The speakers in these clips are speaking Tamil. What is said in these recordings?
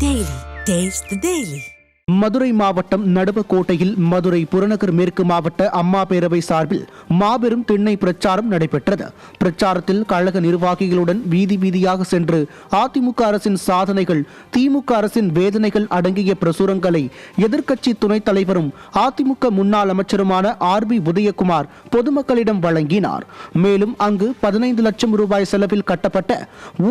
Daily. Taste the Daily. Madurai மாவட்டம் நடுவக்கோட்டையில் மதுரை புறநகர் மேற்கு மாவட்ட அம்மா பேரவை சார்பில் மாபெரும் திண்ணை பிரச்சாரம் நடைபெற்றது. பிரச்சாரத்தில் கழக நிர்வாகிகளுடன் வீதி வீதியாக சென்று அதிமுக அரசின் சாதனைகள், திமுக அரசின் வேதனைகள் அடங்கிய பிரசுரங்களை எதிர்க்கட்சி துணைத் தலைவரும் அதிமுக முன்னாள் அமைச்சருமான RB உதயகுமார் பொதுமக்களிடம் வழங்கினார். மேலும் அங்கு 15 லட்சம் ரூபாய் செலவில் கட்டப்பட்ட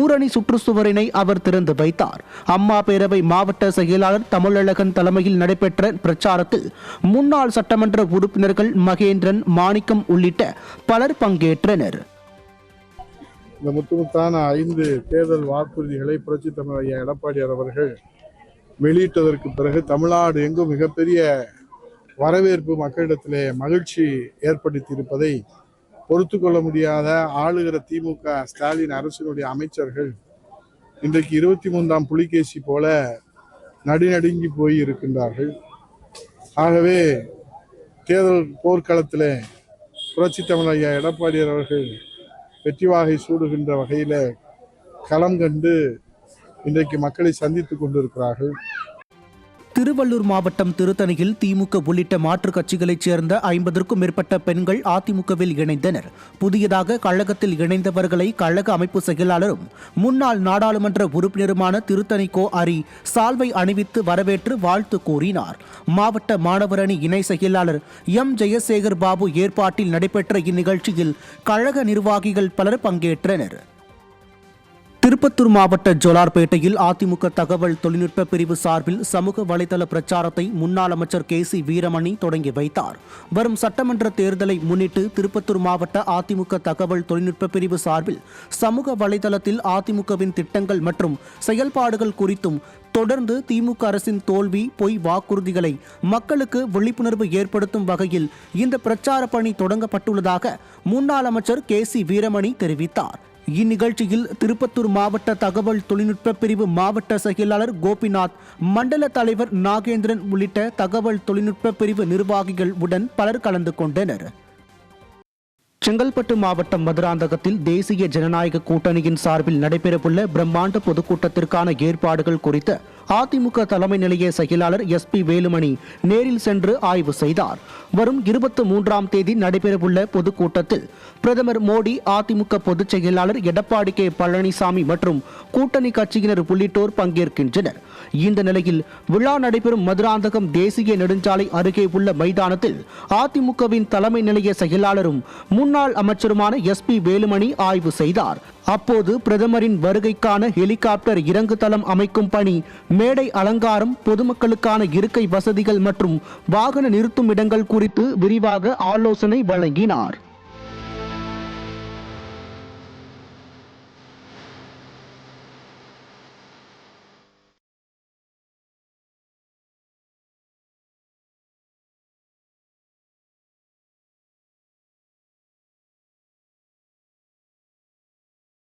ஊரணி சுற்றுச்சுவரினை அவர் திறந்து வைத்தார். அம்மா பேரவை மாவட்ட செயலாளர் தமிழழகன் தலைமையில் நடைபெற்ற பிரச்சாரத்தில் முன்னாள் சட்டமன்ற உறுப்பினர்கள் மகேந்திரன், மாணிக்கம் உள்ளிட்ட பலர் பங்கேற்றனர். இந்த முத்தான 5 தேர்தல் வாக்குறுதிகளை புரட்சித் தலைவர் ஐயா எடப்பாடியார் அவர்கள் வெளியிட்டதற்கு பிறகு தமிழ்நாடு எங்கும் மிகப்பெரிய வரவேற்பு, மக்களிடத்திலே மகிழ்ச்சி ஏற்படுத்தியிருப்பதை பொறுத்து கொள்ள முடியாத ஆளுகிற திமுக ஸ்டாலின் அரசினுடைய அமைச்சர்கள் இன்றைக்கு 23ஆம் புலிகேசி போல நடுநடுங்கி போய் இருக்கின்றார்கள். ஆகவே தேர்தல் போர்க்களத்தில் புரட்சித் தலைவர் ஐயா எடப்பாடியார் அவர்கள் வெற்றி வாகை சூடுகின்ற வகையில் களம் கண்டு இன்றைக்கு மக்களை சந்தித்துக் கொண்டிருக்கிறார்கள். திருவள்ளூர் மாவட்டம் திருத்தணியில் திமுக உள்ளிட்ட மாற்றுக் கட்சிகளைச் சேர்ந்த 50க்கும் மேற்பட்ட பெண்கள் அதிமுகவில் இணைந்தனர். புதியதாக கழகத்தில் இணைந்தவர்களை கழக அமைப்பு செயலாளரும் முன்னாள் நாடாளுமன்ற உறுப்பினருமான திருத்தணி கோ அரி சால்வை அணிவித்து வரவேற்று வாழ்த்து கூறினார். மாவட்ட மாணவர் அணி இணை செயலாளர் M ஜெயசேகர் பாபு ஏற்பாட்டில் நடைபெற்ற இந்நிகழ்ச்சியில் கழக நிர்வாகிகள் பலர் பங்கேற்றனர். திருப்பத்தூர் மாவட்ட ஜோலார்பேட்டையில் அதிமுக தகவல் தொழில்நுட்ப பிரிவு சார்பில் சமூக வலைதள பிரச்சாரத்தை முன்னாள் அமைச்சர் KC வீரமணி தொடங்கி வைத்தார். வரும் சட்டமன்ற தேர்தலை முன்னிட்டு திருப்பத்தூர் மாவட்ட அதிமுக தகவல் தொழில்நுட்ப பிரிவு சார்பில் சமூக வலைதளத்தில் அதிமுகவின் திட்டங்கள் மற்றும் செயல்பாடுகள் குறித்தும் தொடர்ந்து திமுக அரசின் தோல்வி, பொய் வாக்குறுதிகளை மக்களுக்கு விழிப்புணர்வு ஏற்படுத்தும் வகையில் இந்த பிரச்சார பணி தொடங்கப்பட்டுள்ளதாக முன்னாள் அமைச்சர் KC வீரமணி தெரிவித்தார். இந்நிகழ்ச்சியில் திருப்பத்தூர் மாவட்ட தகவல் தொழில்நுட்ப பிரிவு மாவட்ட செயலாளர் கோபிநாத், மண்டல தலைவர் நாகேந்திரன் உள்ளிட்ட தகவல் தொழில்நுட்ப பிரிவு நிர்வாகிகள் உடன் பலர் கலந்து கொண்டனர். செங்கல்பட்டு மாவட்டம் மதுராந்தகத்தில் தேசிய ஜனநாயக கூட்டணியின் சார்பில் நடைபெறவுள்ள பிரம்மாண்ட பொதுக்கூட்டத்திற்கான ஏற்பாடுகள் குறித்து அதிமுக தலைமை நிலைய செயலாளர் SP வேலுமணி நேரில் சென்று ஆய்வு செய்தார். வரும் 23ஆம் தேதி நடைபெறவுள்ள பொதுக்கூட்டத்தில் பிரதமர் மோடி, அதிமுக பொதுச் செயலாளர் எடப்பாடி K பழனிசாமி மற்றும் கூட்டணி கட்சியினர் உள்ளிட்டோர் பங்கேற்கின்றனர். இந்த நிலையில் விழா நடைபெறும் மதுராந்தகம் தேசிய நெடுஞ்சாலை அருகே உள்ள மைதானத்தில் அதிமுகவின் தலைமை நிலைய செயலாளரும் முன்னாள் அமைச்சருமான SP வேலுமணி ஆய்வு செய்தார். அப்போது பிரதமரின் வருகைக்கான ஹெலிகாப்டர் இறங்கு தளம் அமைக்கும் பணி, மேடை அலங்காரம், பொதுமக்களுக்கான இருக்கை வசதிகள் மற்றும் வாகன நிறுத்தும் இடங்கள் குறித்து விரிவாக ஆலோசனை வழங்கினார்.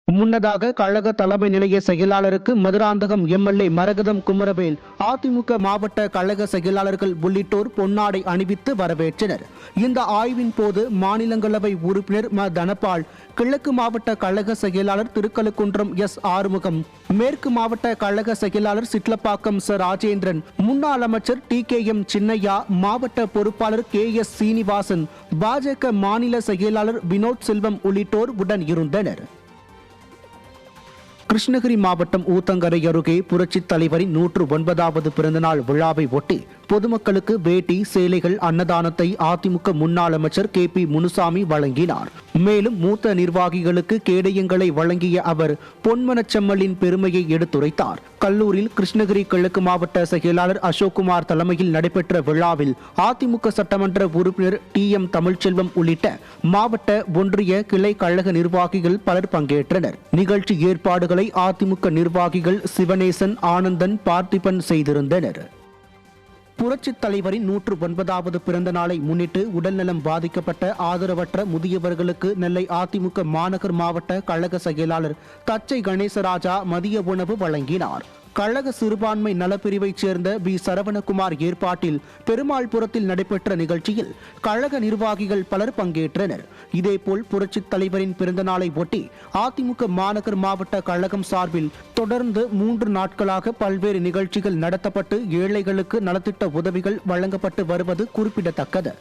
முன்னதாக கழக தலைமை நிலைய செயலாளருக்கு மதுராந்தகம் MLA மரகதம் குமரவேல், அதிமுக மாவட்ட கழக செயலாளர்கள் உள்ளிட்டோர் பொன்னாடை அணிவித்து வரவேற்றனர். இந்த ஆய்வின் போது மாநிலங்களவை உறுப்பினர் ம தனபால், கிழக்கு மாவட்ட கழக செயலாளர் திருக்கழுக்குன்றம் S ஆறுமுகம், மேற்கு மாவட்ட கழக செயலாளர் சிட்லப்பாக்கம் ச ராஜேந்திரன், முன்னாள் அமைச்சர் TKM சின்னையா, மாவட்ட பொறுப்பாளர் KS சீனிவாசன், பாஜக மாநில செயலாளர் வினோத் செல்வம் உள்ளிட்டோர் உடன் இருந்தனர். கிருஷ்ணகிரி மாவட்டம் ஊத்தங்கரை அருகே புரட்சித் தலைவரின் 109வது பிறந்தநாள் விழாவை ஒட்டி பொதுமக்களுக்கு வேட்டி, சேலைகள், அன்னதானத்தை அதிமுக முன்னாள் அமைச்சர் KP முனுசாமி வழங்கினார். மேலும் மூத்த நிர்வாகிகளுக்கு கேடயங்களை வழங்கிய அவர் பொன்மனச்செம்மலின் பெருமையை எடுத்துரைத்தார். கல்லூரில் கிருஷ்ணகிரி கிழக்கு மாவட்ட செயலாளர் அசோக்குமார் தலைமையில் நடைபெற்ற விழாவில் அதிமுக சட்டமன்ற உறுப்பினர் TM தமிழ்ச்செல்வம் உள்ளிட்ட மாவட்ட, ஒன்றிய, கிளை கழக நிர்வாகிகள் பலர் பங்கேற்றனர். நிகழ்ச்சி ஏற்பாடுகளை அதிமுக நிர்வாகிகள் சிவனேசன், ஆனந்தன், பார்த்திபன் செய்திருந்தனர். புரட்சித் தலைவரின் 109வது பிறந்த நாளை முன்னிட்டு உடல்நலம் பாதிக்கப்பட்ட ஆதரவற்ற முதியவர்களுக்கு நெல்லை அதிமுக மாநகர் மாவட்ட கழக செயலாளர் தச்சை கணேசராஜா மதிய உணவு வழங்கினார். கழக சிறுபான்மை நலப்பிரிவைச் சேர்ந்த பி சரவணகுமார் ஏற்பாட்டில் பெருமாள்புரத்தில் நடைபெற்ற நிகழ்ச்சியில் கழக நிர்வாகிகள் பலர் பங்கேற்றனர். இதேபோல் புரட்சித் தலைவரின் பிறந்தநாளை ஒட்டி அதிமுக மாநகர் மாவட்ட கழகம் சார்பில் தொடர்ந்து 3 நாட்களாக பல்வேறு நிகழ்ச்சிகள் நடத்தப்பட்டு ஏழைகளுக்கு நலத்திட்ட உதவிகள் வழங்கப்பட்டு வருவது குறிப்பிடத்தக்கது.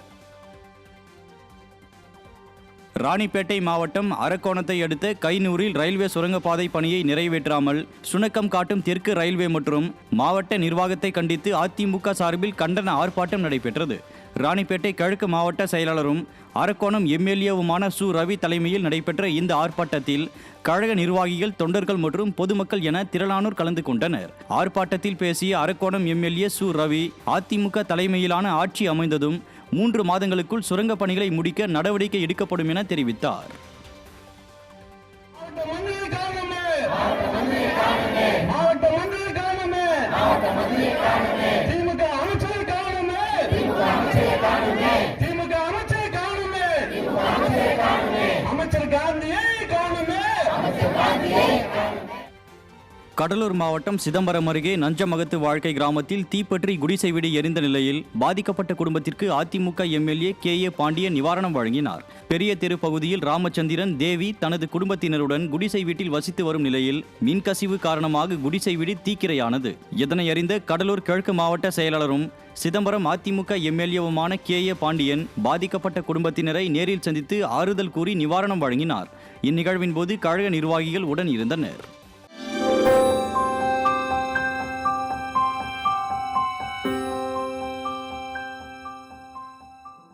ராணிப்பேட்டை மாவட்டம் அரக்கோணத்தை அடுத்த கைனூரில் ரயில்வே சுரங்கப்பாதை பணியை நிறைவேற்றாமல் சுணக்கம் காட்டும் தெற்கு ரயில்வே மற்றும் மாவட்ட நிர்வாகத்தை கண்டித்து அதிமுக சார்பில் கண்டன ஆர்ப்பாட்டம் நடைபெற்றது. ராணிப்பேட்டை கிழக்கு மாவட்ட செயலாளரும் அரக்கோணம் எம்எல்ஏவுமான சு ரவி தலைமையில் நடைபெற்ற இந்த ஆர்ப்பாட்டத்தில் கழக நிர்வாகிகள், தொண்டர்கள் மற்றும் பொதுமக்கள் என திரளானோர் கலந்து கொண்டனர். ஆர்ப்பாட்டத்தில் பேசிய அரக்கோணம் எம்எல்ஏ சு ரவி, அதிமுக தலைமையிலான ஆட்சி அமைந்ததும் 3 மாதங்களுக்குள் சுரங்க பணிகளை முடிக்க நடவடிக்கை எடுக்கப்படும் என தெரிவித்தார். கடலூர் மாவட்டம் சிதம்பரம் அருகே நஞ்சமகத்து வாழ்க்கை கிராமத்தில் தீப்பற்றி குடிசை வீடு எரிந்த நிலையில் பாதிக்கப்பட்ட குடும்பத்திற்கு அதிமுக எம்எல்ஏ KA பாண்டியன் நிவாரணம் வழங்கினார். பெரிய தெரு பகுதியில் ராமச்சந்திரன், தேவி தனது குடும்பத்தினருடன் குடிசை வீட்டில் வசித்து வரும் நிலையில் மின்கசிவு காரணமாக குடிசை வீடு தீக்கிரையானது. இதனை அறிந்த கடலூர் கிழக்கு மாவட்ட செயலாளரும் சிதம்பரம் அதிமுக எம்எல்ஏவுமான KA பாண்டியன் பாதிக்கப்பட்ட குடும்பத்தினரை நேரில் சந்தித்து ஆறுதல் கூறி நிவாரணம் வழங்கினார். இந்நிகழ்வின் போது கழக நிர்வாகிகள் உடன் இருந்தனர்.